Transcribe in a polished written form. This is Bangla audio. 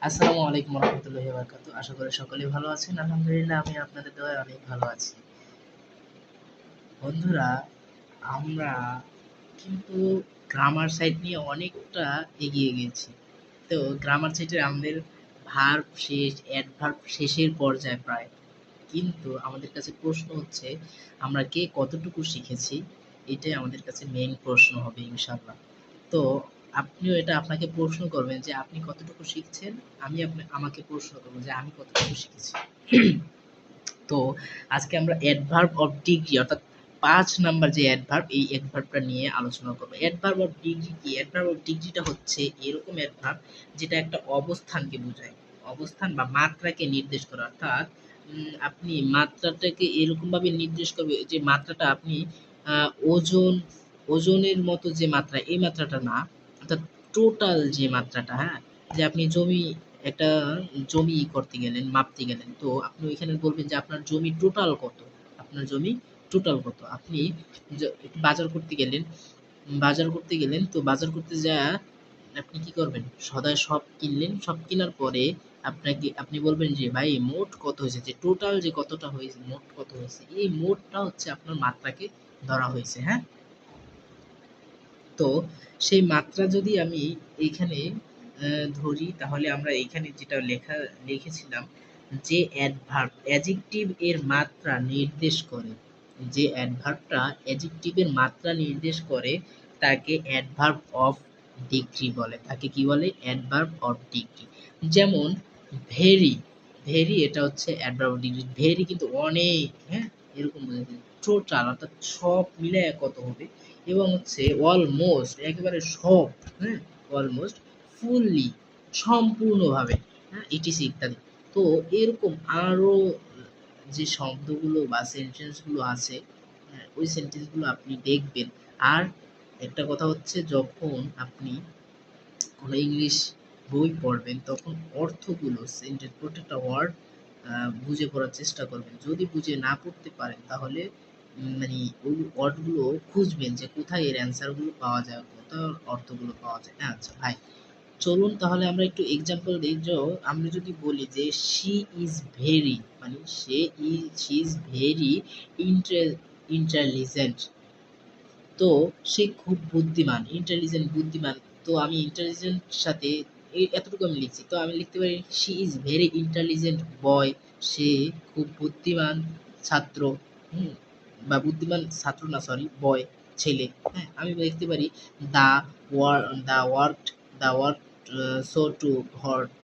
আসসালামু আলাইকুম রহমতুল্লাহি ওয়া বারাকাতুহু। আশা করি সকলেই ভালো আছেন। আলহামদুলিল্লাহ আমি আপনাদের দোয়ায় অনেক ভালো আছি। বন্ধুরা, আমরা কিন্তু গ্রামার সাইড নিয়ে অনেকটা এগিয়ে গেছি। তো গ্রামার সাইডে আমাদের ভার্ব শেষ, অ্যাডভার্ব শেষের পর্যায়ে প্রায়। কিন্তু আমাদের কাছে প্রশ্ন হচ্ছে আমরা কে কতটুকু শিখেছি? এটাই আমাদের কাছে মেইন প্রশ্ন হবে ইনশাআল্লাহ। তো আপনিও এটা আপনাকে প্রশ্ন করবেন যে আপনি কতটুকু শিখছেন, আমি আমাকে প্রশ্ন করব যে আমি কতটুকু শিখেছি। তো আজকে আমরা অ্যাডভার্ব অফ ডিগ্রি অর্থাৎ ৫ নাম্বার যে অ্যাডভার্ব এই অ্যাডভার্বটা নিয়ে আলোচনা করব। অ্যাডভার্ব অফ ডিগ্রি কি? অ্যাডভার্ব অফ ডিগ্রিটা হচ্ছে এরকম অ্যাডভার্ব যেটা একটা অবস্থানকে বোঝায়। অবস্থান বা মাত্রাকে নির্দেশ করে। অর্থাৎ আপনি মাত্রাটাকে এরকমভাবে নির্দেশ করবে যে মাত্রাটা আপনি আ ওজন ওজনের মতো যে মাত্রা এই মাত্রাটা না। অর্থাৎ টোটাল যে মাত্রাটা, হ্যাঁ? যে আপনি একটা জমি করতে গেলেন, মাপতে গেলেন। তো আপনি ওইখানে বলবেন যে আপনার জমি টোটাল কত? আপনার জমি টোটাল কত? আপনি একটু বাজার করতে গেলেন। তো বাজার করতে যায়া আপনি কি করবেন? সদাই সব কিনলেন। সব কিনার পরে আপনি বলবেন যে, "ভাই মোট কত হয়েছে?" যে টোটাল যে কতটা হয়েছে, মোট কত হয়েছে? এই মোটটা হচ্ছে আপনার মাত্রাকে ধরা হয়েছে, হ্যাঁ? তো সেই মাত্রা যদি আমি এইখানে ধরি তাহলে আমরা এইখানে যেটা লিখেছিলাম যে অ্যাডভার্ব অ্যাডজেক্টিভ এর মাত্রা নির্দেশ করে, যে অ্যাডভার্বটা অ্যাডজেক্টিভ এর মাত্রা নির্দেশ করে তাকে অ্যাডভার্ব অফ ডিগ্রি বলে। তাকে কি বলে? Adverb of degree. যেমন ভেরি, ভেরি এটা হচ্ছে অ্যাডভার্ব অফ ডিগ্রি। ভেরি কিন্তু অনেক, হ্যাঁ? এরকম বোঝাচ্ছে। টোটাল অর্থাৎ সব মিলায়া কত হবে? এবং হচ্ছে অলমোস্ট একেবারে সব, হ্যাঁ? অলমোস্ট, ফুললি সম্পূর্ণভাবে, হ্যাঁ? ইটিসি ইত্যাদি। তো এরকম আরো যে শব্দগুলো বা সেন্টেন্স গুলো আছে, হ্যাঁ? ওই সেন্টেন্স গুলো আপনি দেখবেন। আর একটা কথা হচ্ছে যখন আপনি কোনো ইংলিশ বই পড়বেন তখন অর্থগুলো প্রত্যেকটা ওয়ার্ড বুঝে পড়ার চেষ্টা করবেন। যদি বুঝে না পড়তে পারেন তাহলে মানে ওই ওয়ার্ডগুলো খুঁজবেন যে কোথায় এর অ্যান্সার গুলো পাওয়া যায়, কোথায় অর্থগুলো পাওয়া যায়। হ্যাঁ, আচ্ছা ভাই, চলুন তাহলে আমরা একটু এক্সাম্পল দিই। আমরা যদি বলি যে শি ইজ ভেরি, মানে শি ইজ ভেরি ইন্টেলিজেন্ট। তো সে খুব বুদ্ধিমান, ইন্টেলিজেন্ট, বুদ্ধিমান। তো আমি ইন্টেলিজেন্ট সাথে এতটুকু আমি লিখছি। তো আমি লিখতে পারি she is very intelligent boy. সে খুব বুদ্ধিমান ছাত্র। হুম? বা বুদ্ধিমান ছাত্র না, সরি, বয়, ছেলে। হ্যাঁ? আমি লিখতে পারি the war the work the work so to Har